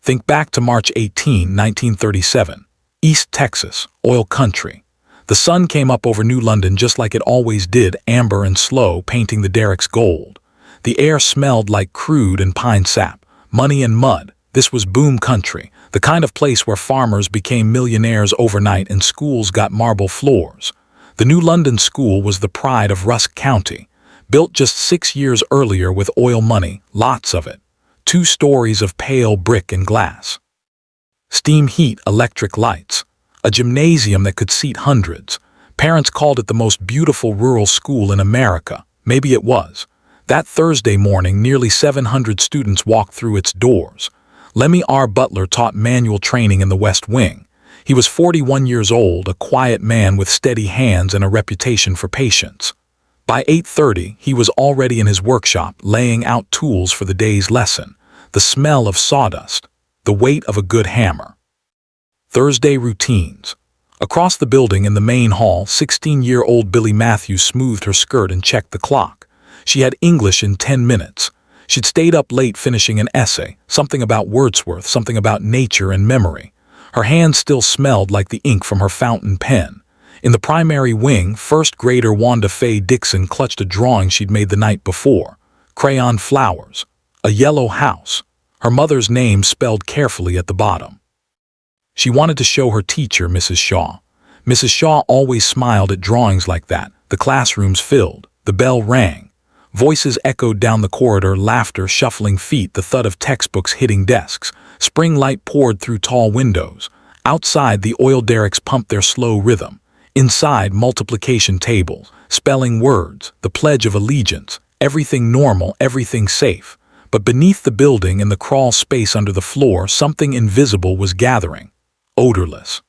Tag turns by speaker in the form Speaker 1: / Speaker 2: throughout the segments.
Speaker 1: Think back to March 18, 1937. East Texas, oil country. The sun came up over New London just like it always did, amber and slow, painting the derricks gold. The air smelled like crude and pine sap, money and mud. This was boom country, the kind of place where farmers became millionaires overnight and schools got marble floors. The New London School was the pride of Rusk County, built just 6 years earlier with oil money, lots of it. 2 stories of pale brick and glass. Steam heat, electric lights. A gymnasium that could seat hundreds. Parents called it the most beautiful rural school in America. Maybe it was. That Thursday morning, nearly 700 students walked through its doors. Lemmy R. Butler taught manual training in the West Wing. He was 41 years old, a quiet man with steady hands and a reputation for patience. By 8:30, he was already in his workshop, laying out tools for the day's lesson. The smell of sawdust, the weight of a good hammer. Thursday routines. Across the building in the main hall, 16-year-old Billy Matthews smoothed her skirt and checked the clock. She had English in 10 minutes. She'd stayed up late finishing an essay, something about Wordsworth, something about nature and memory. Her hands still smelled like the ink from her fountain pen. In the primary wing, first grader Wanda Faye Dixon clutched a drawing she'd made the night before. Crayon flowers. A yellow house. Her mother's name spelled carefully at the bottom. She wanted to show her teacher, Mrs. Shaw. Mrs. Shaw always smiled at drawings like that. The classrooms filled. The bell rang. Voices echoed down the corridor, laughter, shuffling feet, the thud of textbooks hitting desks. Spring light poured through tall windows. Outside, the oil derricks pumped their slow rhythm. Inside, multiplication tables, spelling words, the Pledge of Allegiance, everything normal, everything safe. But beneath the building, in the crawl space under the floor, something invisible was gathering. Odorless.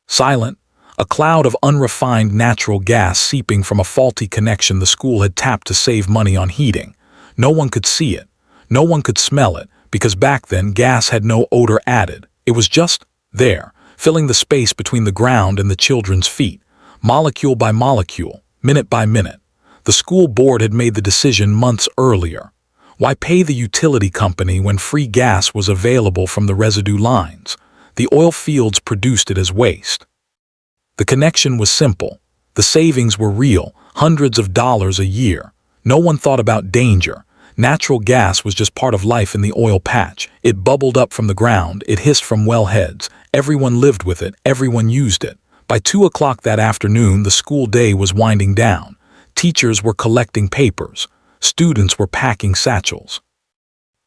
Speaker 1: Silent. A cloud of unrefined natural gas seeping from a faulty connection the school had tapped to save money on heating. No one could see it. No one could smell it, because back then gas had no odor added. It was just there, filling the space between the ground and the children's feet, molecule by molecule, minute by minute. The school board had made the decision months earlier. Why pay the utility company when free gas was available from the residue lines? The oil fields produced it as waste. The connection was simple. The savings were real, hundreds of dollars a year. No one thought about danger. Natural gas was just part of life in the oil patch. It bubbled up from the ground, it hissed from wellheads. Everyone lived with it, everyone used it. By 2 o'clock that afternoon, the school day was winding down. Teachers were collecting papers. Students were packing satchels.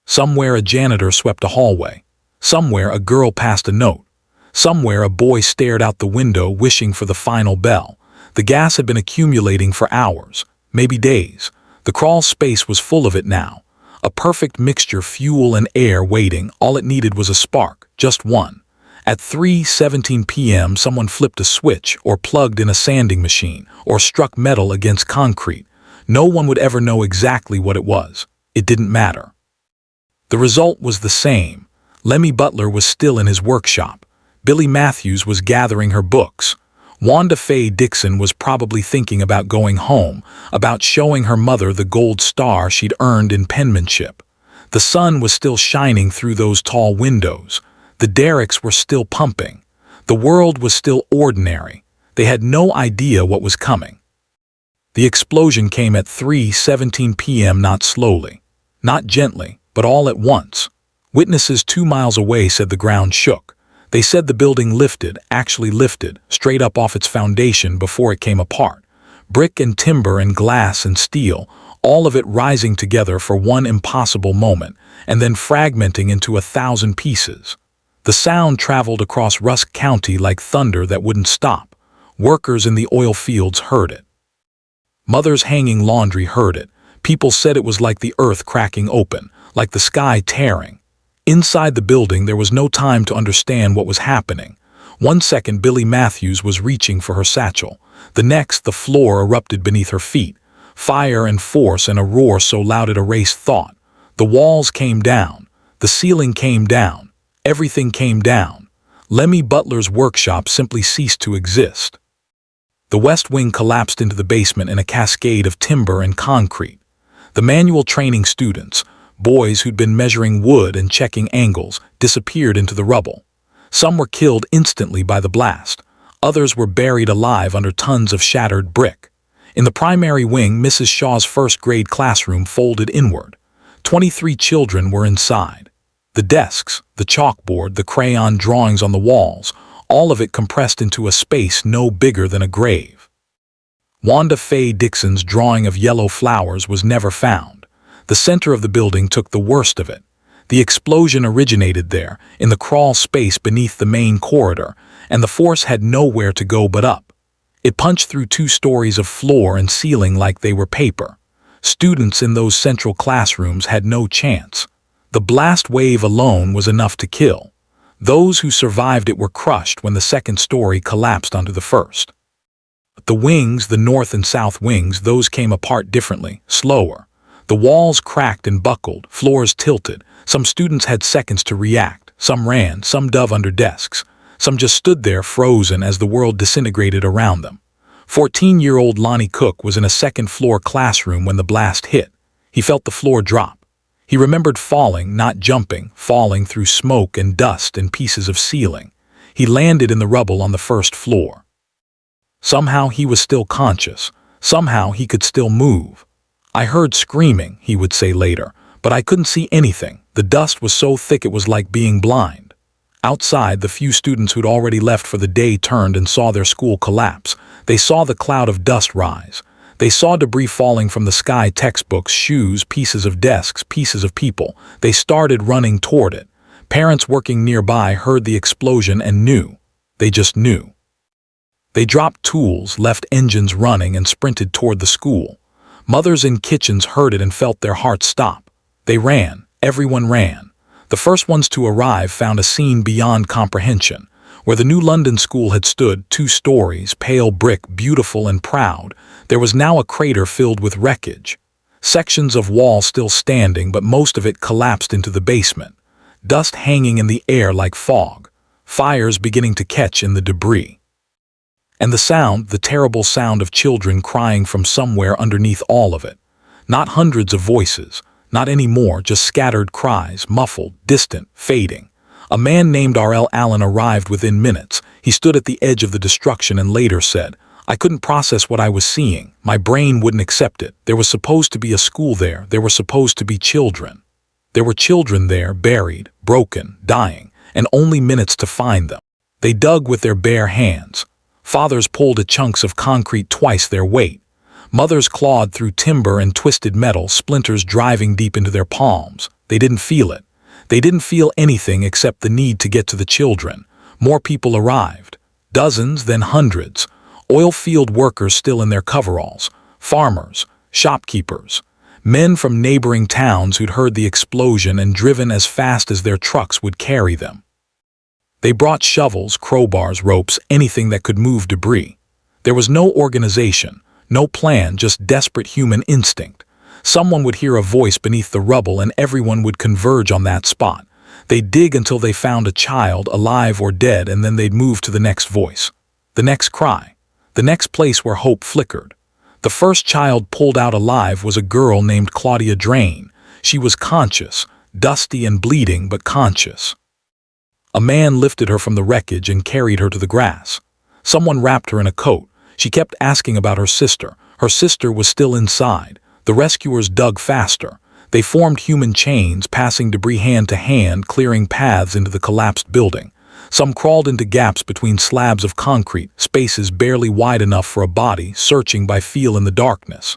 Speaker 1: Somewhere a janitor swept a hallway. Somewhere a girl passed a note. Somewhere a boy stared out the window wishing for the final bell. The gas had been accumulating for hours, maybe days. The crawl space was full of it now. A perfect mixture, fuel and air waiting. All it needed was a spark, just one. At 3:17 p.m. someone flipped a switch or plugged in a sanding machine or struck metal against concrete. No one would ever know exactly what it was. It didn't matter. The result was the same. Lemmy Butler was still in his workshop. Billy Matthews was gathering her books. Wanda Faye Dixon was probably thinking about going home, about showing her mother the gold star she'd earned in penmanship. The sun was still shining through those tall windows. The derricks were still pumping. The world was still ordinary. They had no idea what was coming. The explosion came at 3:17 p.m. not slowly, not gently, but all at once. Witnesses 2 miles away said the ground shook. They said the building lifted, actually lifted, straight up off its foundation before it came apart. Brick and timber and glass and steel, all of it rising together for one impossible moment, and then fragmenting into 1,000 pieces. The sound traveled across Rusk County like thunder that wouldn't stop. Workers in the oil fields heard it. Mothers hanging laundry heard it. People said it was like the earth cracking open, like the sky tearing. Inside the building, there was no time to understand what was happening. 1 second, Billy Matthews was reaching for her satchel. The next, the floor erupted beneath her feet. Fire and force and a roar so loud it erased thought. The walls came down. The ceiling came down. Everything came down. Lemmy Butler's workshop simply ceased to exist. The West Wing collapsed into the basement in a cascade of timber and concrete. The manual training students, Boys who'd been measuring wood and checking angles disappeared into the rubble. Some were killed instantly by the blast. Others were buried alive under tons of shattered brick. In the primary wing, Mrs. Shaw's first-grade classroom folded inward. 23 children were inside. The desks, the chalkboard, the crayon drawings on the walls, all of it compressed into a space no bigger than a grave. Wanda Fay Dixon's drawing of yellow flowers was never found. The center of the building took the worst of it. The explosion originated there, in the crawl space beneath the main corridor, and the force had nowhere to go but up. It punched through 2 stories of floor and ceiling like they were paper. Students in those central classrooms had no chance. The blast wave alone was enough to kill. Those who survived it were crushed when the second story collapsed onto the first. The wings, the north and south wings, those came apart differently, slower. The walls cracked and buckled, floors tilted. Some students had seconds to react. Some ran, some dove under desks. Some just stood there frozen as the world disintegrated around them. 14-year-old Lonnie Cook was in a second-floor classroom when the blast hit. He felt the floor drop. He remembered falling, not jumping, falling through smoke and dust and pieces of ceiling. He landed in the rubble on the first floor. Somehow he was still conscious. Somehow he could still move. "I heard screaming," he would say later, "but I couldn't see anything. The dust was so thick it was like being blind." Outside, the few students who'd already left for the day turned and saw their school collapse. They saw the cloud of dust rise. They saw debris falling from the sky, textbooks, shoes, pieces of desks, pieces of people. They started running toward it. Parents working nearby heard the explosion and knew. They just knew. They dropped tools, left engines running, and sprinted toward the school. Mothers in kitchens heard it and felt their hearts stop. They ran. Everyone ran. The first ones to arrive found a scene beyond comprehension. Where the new London school had stood, 2 stories, pale brick, beautiful and proud, there was now a crater filled with wreckage. Sections of wall still standing, but most of it collapsed into the basement. Dust hanging in the air like fog. Fires beginning to catch in the debris. And the sound, the terrible sound of children crying from somewhere underneath all of it. Not hundreds of voices, not any more, just scattered cries, muffled, distant, fading. A man named R.L. Allen arrived within minutes. He stood at the edge of the destruction and later said, "I couldn't process what I was seeing. My brain wouldn't accept it. There was supposed to be a school there. There were supposed to be children. There were children there, buried, broken, dying, and only minutes to find them. They dug with their bare hands. Fathers pulled at chunks of concrete twice their weight. Mothers clawed through timber and twisted metal, splinters driving deep into their palms. They didn't feel it. They didn't feel anything except the need to get to the children. More people arrived. Dozens, then hundreds. Oil field workers still in their coveralls. Farmers, shopkeepers. Men from neighboring towns who'd heard the explosion and driven as fast as their trucks would carry them. They brought shovels, crowbars, ropes, anything that could move debris. There was no organization, no plan, just desperate human instinct. Someone would hear a voice beneath the rubble and everyone would converge on that spot. They'd dig until they found a child, alive or dead, and then they'd move to the next voice, the next cry, the next place where hope flickered. The first child pulled out alive was a girl named Claudia Drain. She was conscious, dusty and bleeding, but conscious. A man lifted her from the wreckage and carried her to the grass. Someone wrapped her in a coat. She kept asking about her sister. Her sister was still inside. The rescuers dug faster. They formed human chains, passing debris hand to hand, clearing paths into the collapsed building. Some crawled into gaps between slabs of concrete, spaces barely wide enough for a body, searching by feel in the darkness.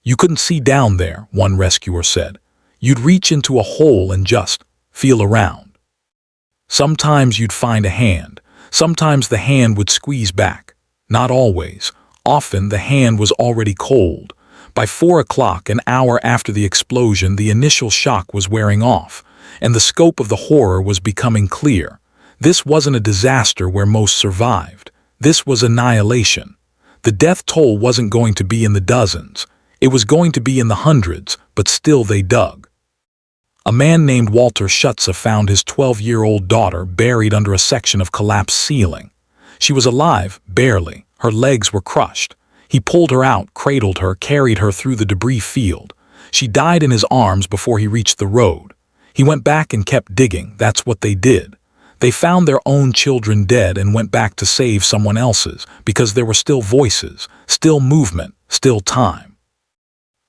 Speaker 1: "You couldn't see down there," one rescuer said. "You'd reach into a hole and just feel around. Sometimes you'd find a hand. Sometimes the hand would squeeze back. Not always. Often the hand was already cold. By 4 o'clock, an hour after the explosion, the initial shock was wearing off, and the scope of the horror was becoming clear. This wasn't a disaster where most survived. This was annihilation. The death toll wasn't going to be in the dozens. It was going to be in the hundreds, but still they dug. A man named Walter Schutze found his 12-year-old daughter buried under a section of collapsed ceiling. She was alive, barely. Her legs were crushed. He pulled her out, cradled her, carried her through the debris field. She died in his arms before he reached the road. He went back and kept digging. That's what they did. They found their own children dead and went back to save someone else's because there were still voices, still movement, still time.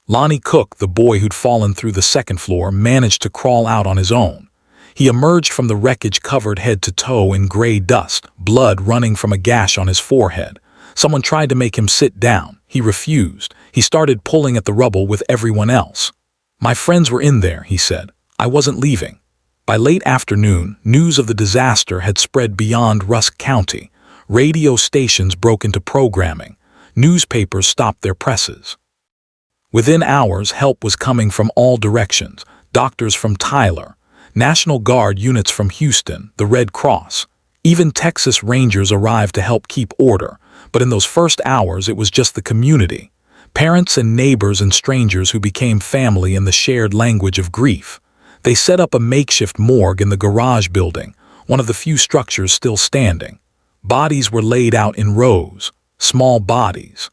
Speaker 1: Lonnie Cook, the boy who'd fallen through the second floor, managed to crawl out on his own. He emerged from the wreckage covered head to toe in gray dust, blood running from a gash on his forehead. Someone tried to make him sit down. He refused. He started pulling at the rubble with everyone else. "My friends were in there," he said. "I wasn't leaving." By late afternoon, news of the disaster had spread beyond Rusk County. Radio stations broke into programming. Newspapers stopped their presses. Within hours, help was coming from all directions. Doctors from Tyler, National Guard units from Houston, the Red Cross. Even Texas Rangers arrived to help keep order. But in those first hours, it was just the community. Parents and neighbors and strangers who became family in the shared language of grief. They set up a makeshift morgue in the garage building, one of the few structures still standing. Bodies were laid out in rows, small bodies.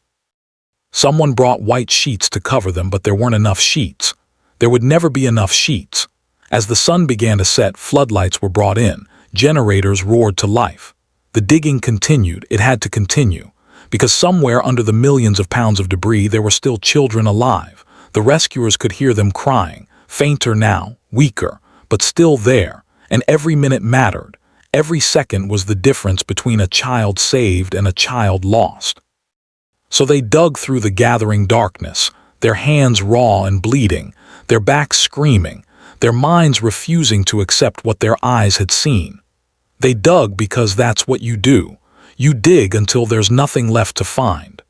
Speaker 1: Someone brought white sheets to cover them, but there weren't enough sheets. There would never be enough sheets. As the sun began to set, floodlights were brought in. Generators roared to life. The digging continued. It had to continue. Because somewhere under the millions of pounds of debris, there were still children alive. The rescuers could hear them crying, fainter now, weaker, but still there, and every minute mattered. Every second was the difference between a child saved and a child lost. So they dug through the gathering darkness, their hands raw and bleeding, their backs screaming, their minds refusing to accept what their eyes had seen. They dug because that's what you do. You dig until there's nothing left to find.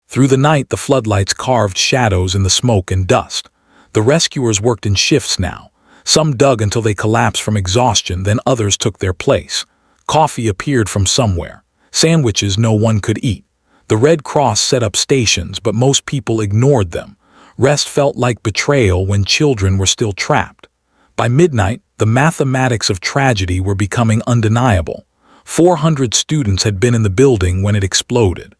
Speaker 1: Through the night, the floodlights carved shadows in the smoke and dust. The rescuers worked in shifts now. Some dug until they collapsed from exhaustion, then others took their place. Coffee appeared from somewhere. Sandwiches no one could eat. The Red Cross set up stations, but most people ignored them. Rest felt like betrayal when children were still trapped. By midnight, the mathematics of tragedy were becoming undeniable. 400 students had been in the building when it exploded.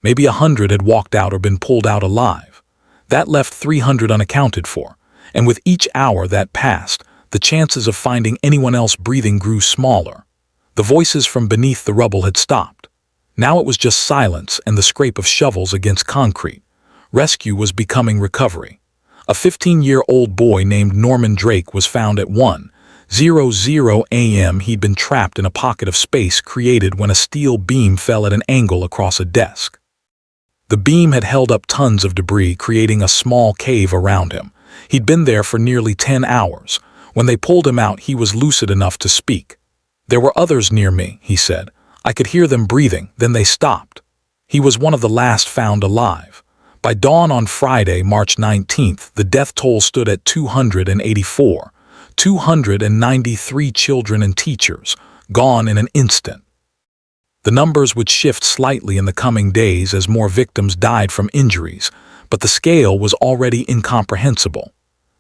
Speaker 1: Maybe 100 had walked out or been pulled out alive. That left 300 unaccounted for, and with each hour that passed, the chances of finding anyone else breathing grew smaller. The voices from beneath the rubble had stopped. Now it was just silence and the scrape of shovels against concrete. Rescue was becoming recovery. A 15-year-old boy named Norman Drake was found at 1:00 a.m. He'd been trapped in a pocket of space created when a steel beam fell at an angle across a desk. The beam had held up tons of debris, creating a small cave around him. He'd been there for nearly 10 hours. When they pulled him out, he was lucid enough to speak. "There were others near me," he said. "I could hear them breathing, then they stopped." He was one of the last found alive. By dawn on Friday, March 19th, the death toll stood at 284. 293 children and teachers, gone in an instant. The numbers would shift slightly in the coming days as more victims died from injuries, but the scale was already incomprehensible.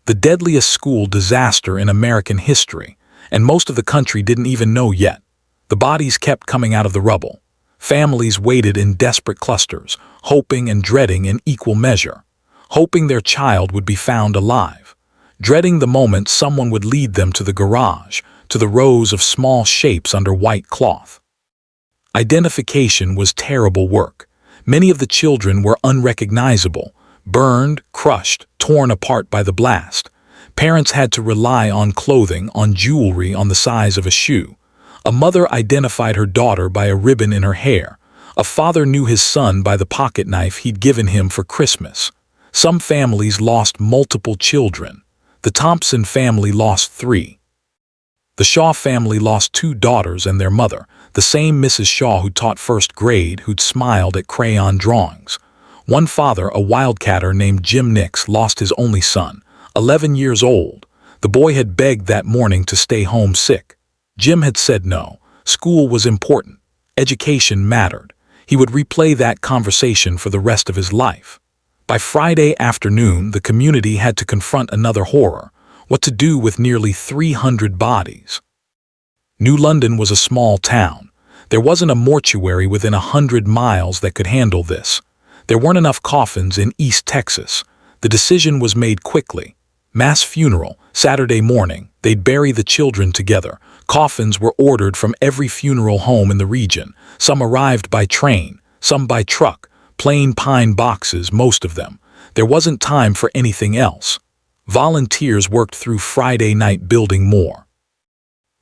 Speaker 1: The deadliest school disaster in American history, and most of the country didn't even know yet. The bodies kept coming out of the rubble. Families waited in desperate clusters, hoping and dreading in equal measure, hoping their child would be found alive, dreading the moment someone would lead them to the garage, to the rows of small shapes under white cloth. Identification was terrible work. Many of the children were unrecognizable, burned, crushed, torn apart by the blast. Parents had to rely on clothing, on jewelry on the size of a shoe. A mother identified her daughter by a ribbon in her hair. A father knew his son by the pocket knife he'd given him for Christmas. Some families lost multiple children. The Thompson family lost 3. The Shaw family lost 2 daughters and their mother, the same Mrs. Shaw who taught first grade, who'd smiled at crayon drawings. One father, a wildcatter named Jim Nix, lost his only son, 11 years old. The boy had begged that morning to stay home sick. Jim had said no. School was important. Education mattered. He would replay that conversation for the rest of his life. By Friday afternoon, the community had to confront another horror: what to do with nearly 300 bodies. New London was a small town. There wasn't a mortuary within 100 miles that could handle this. There weren't enough coffins in East Texas. The decision was made quickly. Mass funeral, Saturday morning, they'd bury the children together. Coffins were ordered from every funeral home in the region. Some arrived by train, some by truck, plain pine boxes, most of them. There wasn't time for anything else. Volunteers worked through Friday night building more.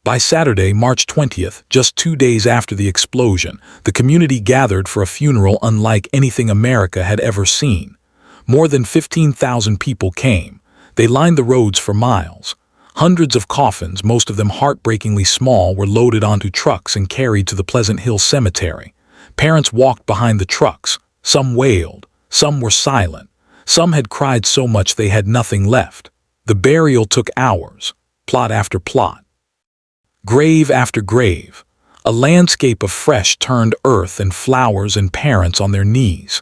Speaker 1: By Saturday, March 20th, just 2 days after the explosion, the community gathered for a funeral unlike anything America had ever seen. More than 15,000 people came. They lined the roads for miles. Hundreds of coffins, most of them heartbreakingly small, were loaded onto trucks and carried to the Pleasant Hill Cemetery. Parents walked behind the trucks. Some wailed. Some were silent. Some had cried so much they had nothing left. The burial took hours, plot after plot. Grave after grave, a landscape of fresh-turned earth and flowers and parents on their knees.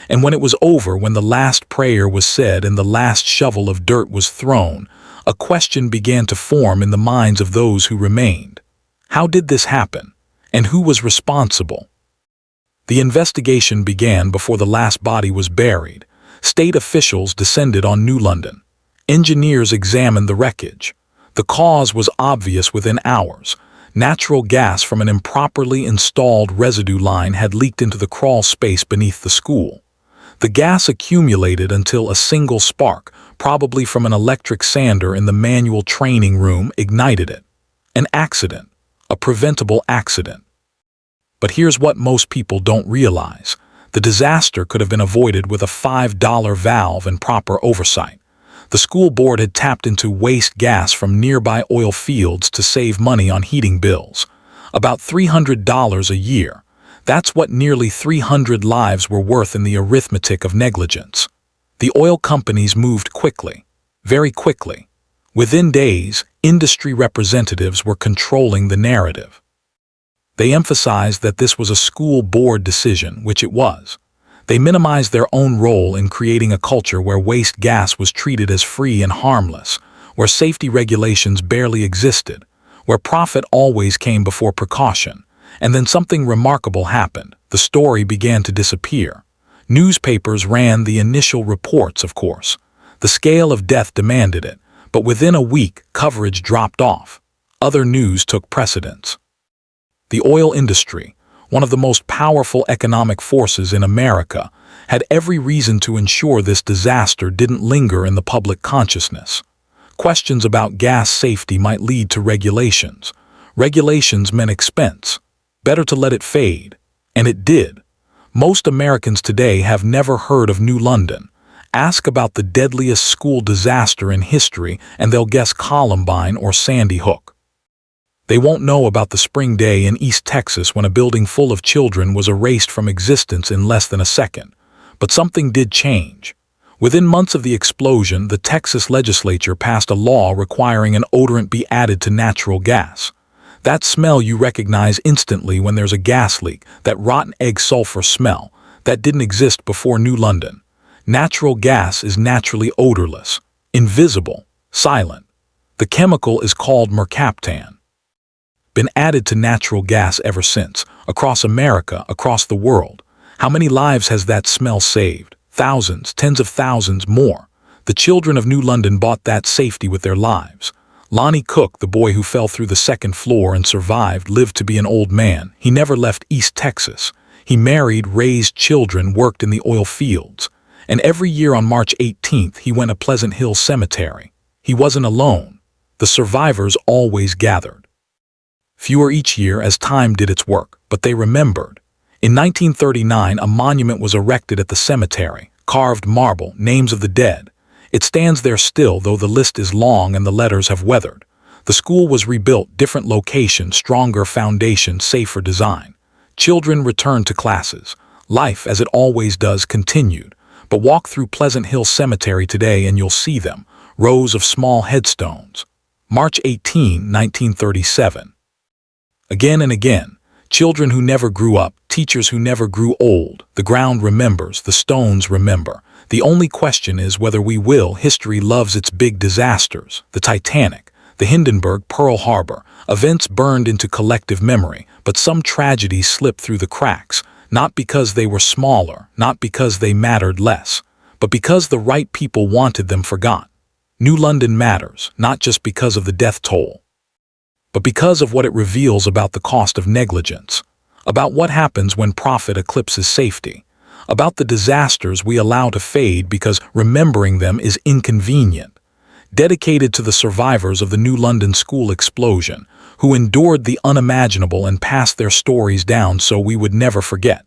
Speaker 1: And when it was over, when the last prayer was said and the last shovel of dirt was thrown, a question began to form in the minds of those who remained. How did this happen? And who was responsible? The investigation began before the last body was buried. State officials descended on New London. Engineers examined the wreckage. The cause was obvious within hours. Natural gas from an improperly installed residue line had leaked into the crawl space beneath the school. The gas accumulated until a single spark, probably from an electric sander in the manual training room, ignited it. An accident. A preventable accident. But here's what most people don't realize. The disaster could have been avoided with a $5 valve and proper oversight. The school board had tapped into waste gas from nearby oil fields to save money on heating bills. About $300 a year. That's what nearly 300 lives were worth in the arithmetic of negligence. The oil companies moved quickly, very quickly. Within days, industry representatives were controlling the narrative. They emphasized that this was a school board decision, which it was. They minimized their own role in creating a culture where waste gas was treated as free and harmless, where safety regulations barely existed, where profit always came before precaution. And then something remarkable happened. The story began to disappear. Newspapers ran the initial reports, of course. The scale of death demanded it, but within a week, coverage dropped off. Other news took precedence. The oil industry, one of the most powerful economic forces in America, had every reason to ensure this disaster didn't linger in the public consciousness. Questions about gas safety might lead to regulations. Regulations meant expense. Better to let it fade. And it did. Most Americans today have never heard of New London. Ask about the deadliest school disaster in history and they'll guess Columbine or Sandy Hook. They won't know about the spring day in East Texas when a building full of children was erased from existence in less than a second. But something did change. Within months of the explosion, the Texas legislature passed a law requiring an odorant be added to natural gas. That smell you recognize instantly when there's a gas leak, that rotten egg sulfur smell, that didn't exist before New London. Natural gas is naturally odorless, invisible, silent. The chemical is called mercaptan. Been added to natural gas ever since, across America, across the world. How many lives has that smell saved? Thousands, tens of thousands more. The children of New London bought that safety with their lives. Lonnie Cook, the boy who fell through the second floor and survived, lived to be an old man. He never left East Texas. He married, raised children, worked in the oil fields. And every year on March 18th, he went to Pleasant Hill Cemetery. He wasn't alone. The survivors always gathered. Fewer each year as time did its work, but they remembered. In 1939, a monument was erected at the cemetery, carved marble, names of the dead. It stands there still, though the list is long and the letters have weathered. The school was rebuilt, different location, stronger foundation, safer design. Children returned to classes. Life, as it always does, continued. But walk through Pleasant Hill Cemetery today and you'll see them, rows of small headstones. March 18, 1937. Again and again, children who never grew up, teachers who never grew old. The ground remembers, the stones remember. The only question is whether we will. History loves its big disasters. The Titanic, the Hindenburg, Pearl Harbor. Events burned into collective memory, but some tragedies slipped through the cracks, not because they were smaller, not because they mattered less, but because the right people wanted them forgot. New London matters, not just because of the death toll, but because of what it reveals about the cost of negligence, about what happens when profit eclipses safety, about the disasters we allow to fade because remembering them is inconvenient. Dedicated to the survivors of the New London school explosion, who endured the unimaginable and passed their stories down so we would never forget.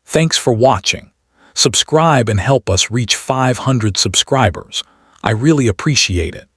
Speaker 1: Thanks for watching. Subscribe and help us reach 500 subscribers. I really appreciate it.